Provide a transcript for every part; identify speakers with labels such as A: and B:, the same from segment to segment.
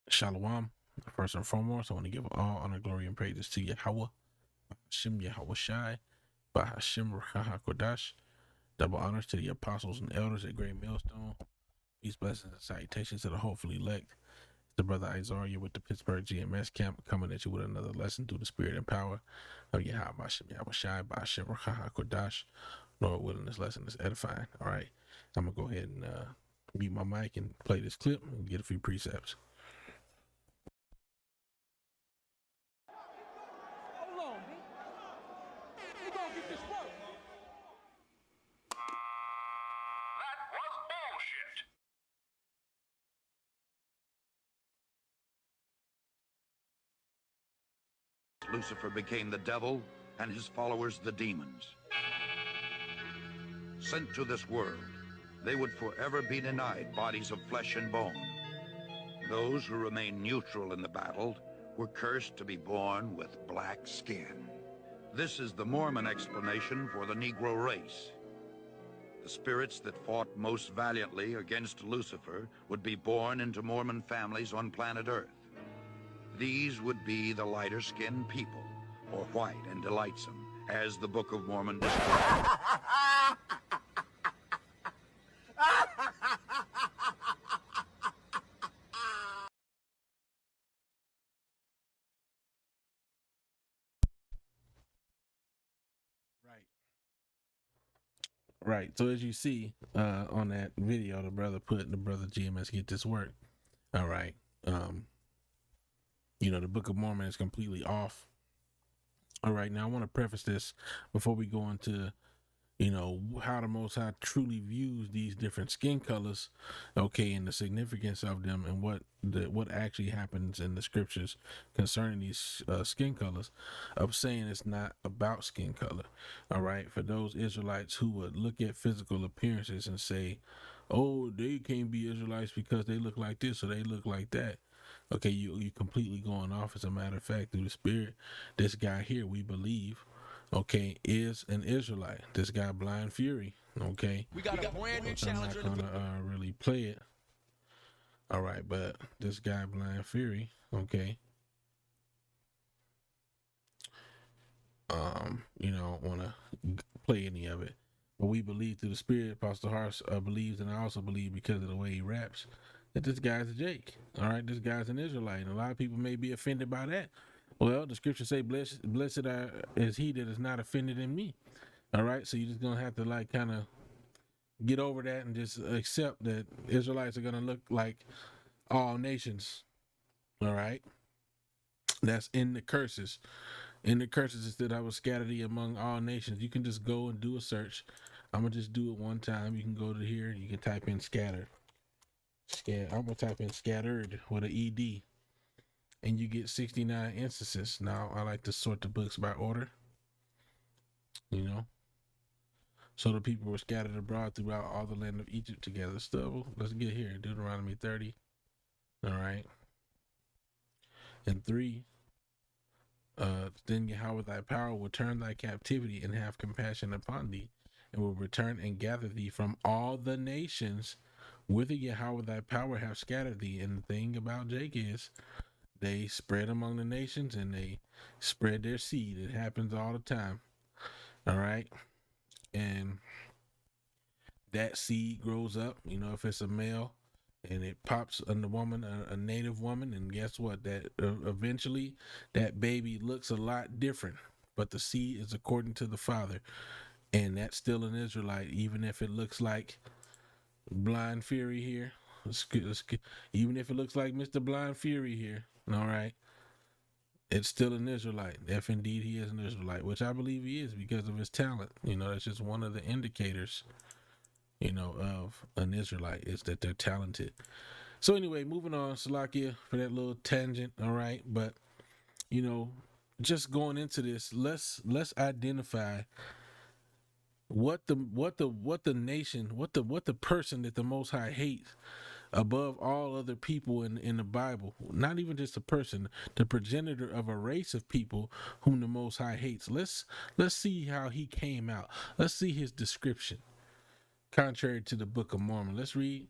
A: Shalom. First and foremost, I want to give all honor, glory, and praises to Yahweh, Hashem Yahweh Shai, Bahashem Ruach HaKodash. Double honors to the apostles and elders at Great Millstone. Peace, blessings, and salutations to the hopefully elect. The brother Isaiah with the Pittsburgh GMS camp coming at you with another lesson through the spirit and power of Yahweh, Hashem Yahweh Shai, Bahashem Ruach HaKodash. Lord willing, this lesson is edifying. All right, I'm going to go ahead and mute my mic and play this clip and get a few precepts.
B: Hold on, B. We gonna get this work.
C: That was bullshit.
D: Lucifer became the devil and his followers the demons. Sent to this world, they would forever be denied bodies of flesh and bone. Those who remained neutral in the battle were cursed to be born with black skin. This is the Mormon explanation for the Negro race. The spirits that fought most valiantly against Lucifer would be born into Mormon families on planet Earth. These would be the lighter-skinned people, or white and delightsome, as the Book of Mormon describes.
A: Right. So as you see on that video, the brother GMS get this work. All right. The Book of Mormon is completely off. All right. Now I want to preface this before we go into, how the Most High truly views these different skin colors, okay, and the significance of them and what actually happens in the scriptures concerning these skin colors, of saying it's not about skin color. All right, for those Israelites who would look at physical appearances and say, oh, they can't be Israelites because they look like this or they look like that. Okay, you completely going off. As a matter of fact, through the Spirit, this guy here, we believe, okay, is an Israelite. This guy, Blind Fury, okay.
B: We got a brand new challenger.
A: I'm not gonna really play it. All right, but this guy, Blind Fury, okay. Want to play any of it. But we believe through the Spirit, Apostle Hart believes, and I also believe because of the way he raps, that this guy's a Jake. All right, this guy's an Israelite. And a lot of people may be offended by that. Well, the scriptures say, blessed is he that is not offended in me. All right, so you're just going to have to kind of get over that and just accept that Israelites are going to look like all nations. All right, that's in the curses. In the curses is that I will scatter thee among all nations. You can just go and do a search. I'm going to just do it one time. You can go to here. You can type in scatter. I'm going to type in scattered with an ED. And you get 69 instances. Now, I like to sort the books by order. So the people were scattered abroad throughout all the land of Egypt together. So let's get here. Deuteronomy 30. All right. And 3. Then Yahweh thy power will turn thy captivity and have compassion upon thee, and will return and gather thee from all the nations whither Yahweh thy power have scattered thee. And the thing about Jake is they spread among the nations and they spread their seed. It happens all the time. All right. And that seed grows up, if it's a male, and it pops on the woman, a native woman, and guess what? That eventually that baby looks a lot different, but the seed is according to the father, and that's still an Israelite, even if it looks like Blind Fury here. Even if it looks like Mr. Blind Fury here, all right, it's still an Israelite. If indeed he is an Israelite, which I believe he is because of his talent. That's just one of the indicators, of an Israelite, is that they're talented. So anyway, moving on, Salakia, for that little tangent. All right, but just going into this, let's identify what the nation, what the person that the Most High hates above all other people in the Bible. Not even just a person, the progenitor of a race of people whom the Most High hates. Let's see how he came out. Let's see his description contrary to the Book of Mormon. Let's read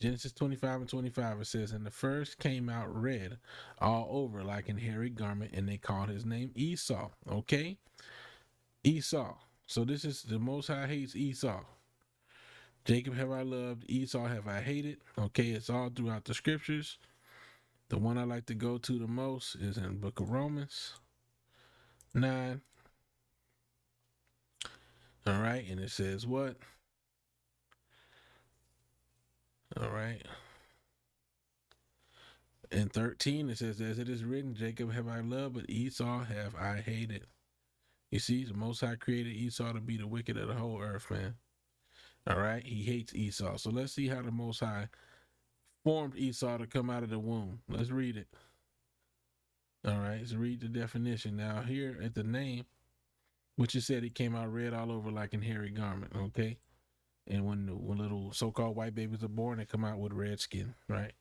A: Genesis 25 and 25, it says, and the first came out red all over like an hairy garment, and they called his name Esau. Okay? Esau. So this is the Most High hates Esau. Jacob have I loved, Esau have I hated. Okay, it's all throughout the scriptures. The one I like to go to the most is in the book of Romans 9. All right, and it says what? All right. In 13, it says, as it is written, Jacob have I loved, but Esau have I hated. You see, the Most High created Esau to be the wicked of the whole earth, man. All right, he hates Esau. So let's see how the Most High formed Esau to come out of the womb. Let's read it. All right, let's read the definition. Now, here at the name, which it said he came out red all over like an hairy garment, okay? And when little so-called white babies are born, they come out with red skin, right?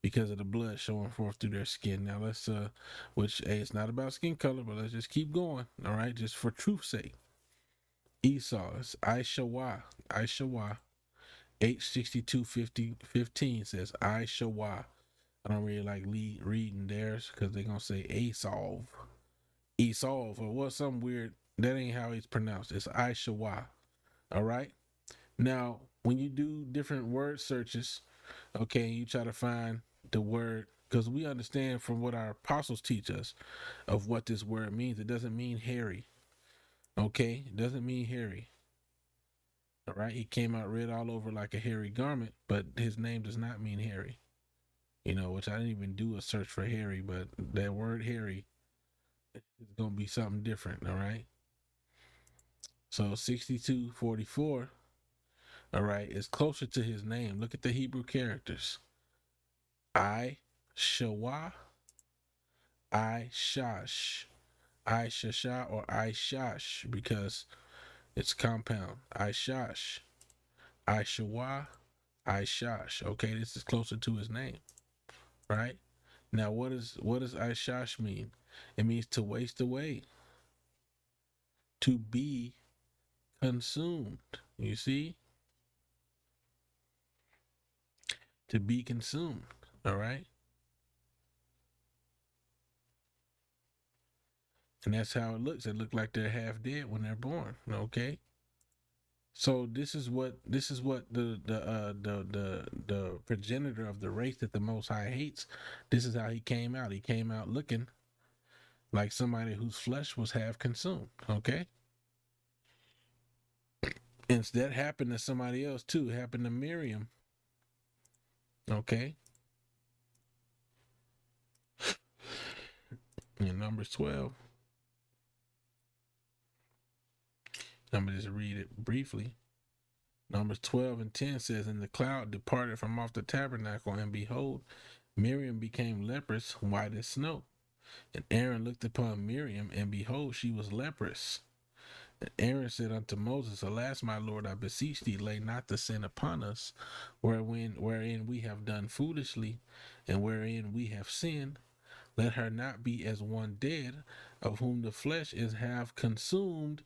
A: Because of the blood showing forth through their skin. Now let's which hey, it's not about skin color, but let's just keep going. All right, just for truth's sake. Esau is Aishawa. 862:15 says Aishawa. I don't really like reading theirs because they're gonna say Esau. Esau or what, some weird, that ain't how it's pronounced. It's Aishawa. All right. Now, when you do different word searches, okay, you try to find the word, because we understand from what our apostles teach us of what this word means. It doesn't mean hairy. Okay, it doesn't mean hairy. All right, he came out red all over like a hairy garment, but his name does not mean hairy. You know, which I didn't even do a search for hairy, but that word hairy is gonna be something different. All right. So 62:44. All right, is closer to his name. Look at the Hebrew characters. Shawa, Shash, Shasha, or Shash, because it's compound. Shash, Shawa, Shash. Okay, this is closer to his name, right? Now, what does Shash mean? It means to waste away, to be consumed. You see, to be consumed. All right. And that's how it looks. It looks like they're half dead when they're born. Okay. So this is what the progenitor of the race that the Most High hates. This is how he came out. He came out looking like somebody whose flesh was half consumed. Okay. And that happened to somebody else too. It happened to Miriam. Okay. In Numbers 12. I'm going to just read it briefly. Numbers 12 and 10 says, and the cloud departed from off the tabernacle, and behold, Miriam became leprous, white as snow. And Aaron looked upon Miriam, and behold, she was leprous. And Aaron said unto Moses, alas, my Lord, I beseech thee, lay not the sin upon us, wherein we have done foolishly, and wherein we have sinned. Let her not be as one dead, of whom the flesh is half consumed,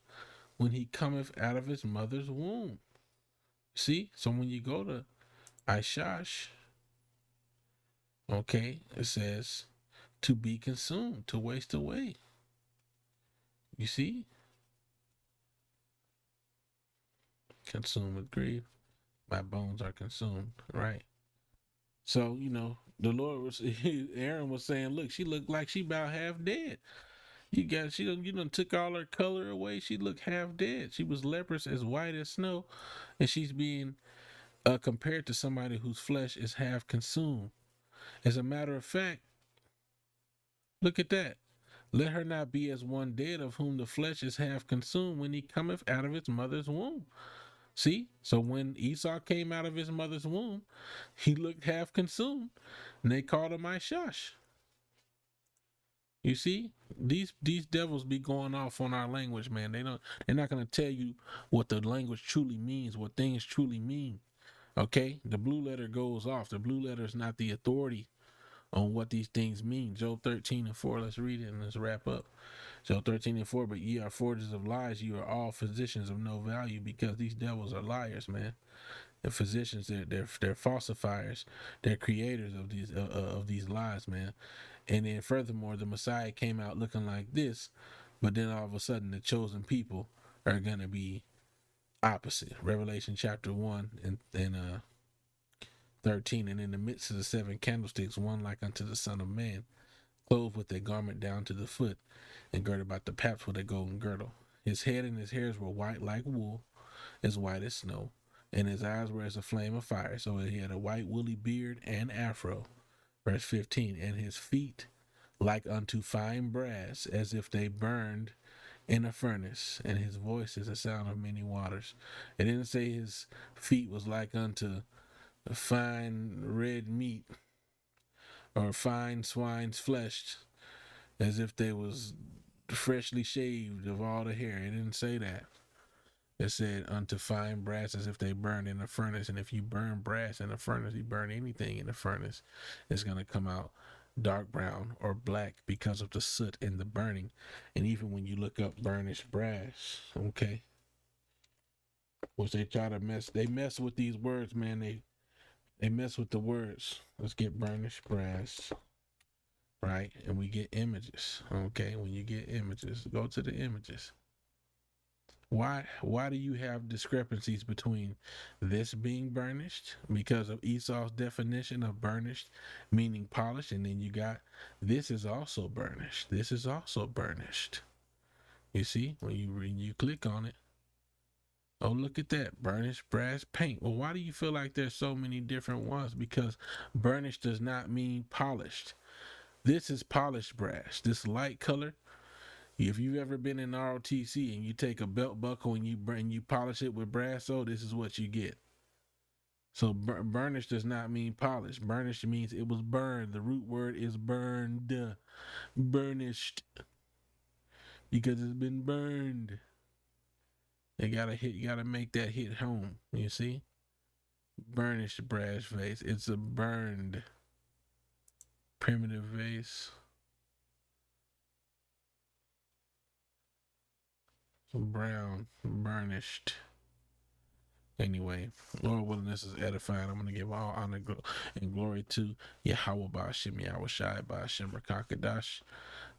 A: when he cometh out of his mother's womb. See, so when you go to Ishash, okay, it says to be consumed, to waste away. You see? Consumed with grief. My bones are consumed, right? So, you know, the Lord was, Aaron was saying, look, she looked like she about half dead. You done took all her color away. She looked half dead. She was leprous, as white as snow, and she's being compared to somebody whose flesh is half consumed. As a matter of fact, look at that. Let her not be as one dead, of whom the flesh is half consumed, when he cometh out of his mother's womb. See? So when Esau came out of his mother's womb, he looked half consumed, and they called him Ishash. You see, these devils be going off on our language, man. They're not gonna tell you what the language truly means, what things truly mean. Okay? The blue letter goes off. The blue letter is not the authority on what these things mean. Job 13:4. Let's read it and let's wrap up. Job 13:4. But ye are forgers of lies, you are all physicians of no value, because these devils are liars, man. The physicians, they're falsifiers, they're creators of these lies, man. And then furthermore, the Messiah came out looking like this, but then all of a sudden the chosen people are gonna be opposite. Revelation chapter 1 and 13, and in the midst of the seven candlesticks, one like unto the Son of Man, clothed with a garment down to the foot, and girded about the paps with a golden girdle. His head and his hairs were white like wool, as white as snow, and his eyes were as a flame of fire. So he had a white woolly beard and afro. Verse 15, and his feet like unto fine brass, as if they burned in a furnace, and his voice is the sound of many waters. It didn't say his feet was like unto fine red meat or fine swine's flesh, as if they was freshly shaved of all the hair. It didn't say that. It said unto fine brass, as if they burned in a furnace. And if you burn brass in a furnace, you burn anything in a furnace, it's going to come out dark brown or black because of the soot and the burning. And even when you look up burnished brass, okay, which they try to mess with these words, man. They mess with the words. Let's get burnished brass, right? And we get images, okay? When you get images, go to the images. Why do you have discrepancies between this being burnished because of Esau's definition of burnished meaning polished, and then you got this is also burnished. This is also burnished. You see, when you click on it, oh, look at that, burnished brass paint. Well, why do you feel like there's so many different ones? Because burnished does not mean polished. This is polished brass. This light color. If you've ever been in ROTC and you take a belt buckle and you polish it with brass, this is what you get. So burnished does not mean polished. Burnished means it was burned. The root word is burned, burnished, because it's been burned. You gotta make that hit home. You see, burnished brass vase. It's a burned primitive vase. Brown, burnished. Anyway, Lord willing, this is edifying. I'm going to give all honor and glory to Yahweh Ba'ashem, Yahweh Shai Ba'ashem Rakakadash.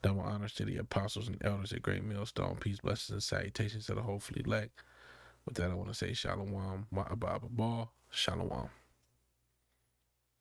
A: Double honors to the apostles and elders at Great Millstone. Peace, blessings, and salutations to the hopefully elect. With that, I want to say Shalom, Ma'ababa Ball, Shalom.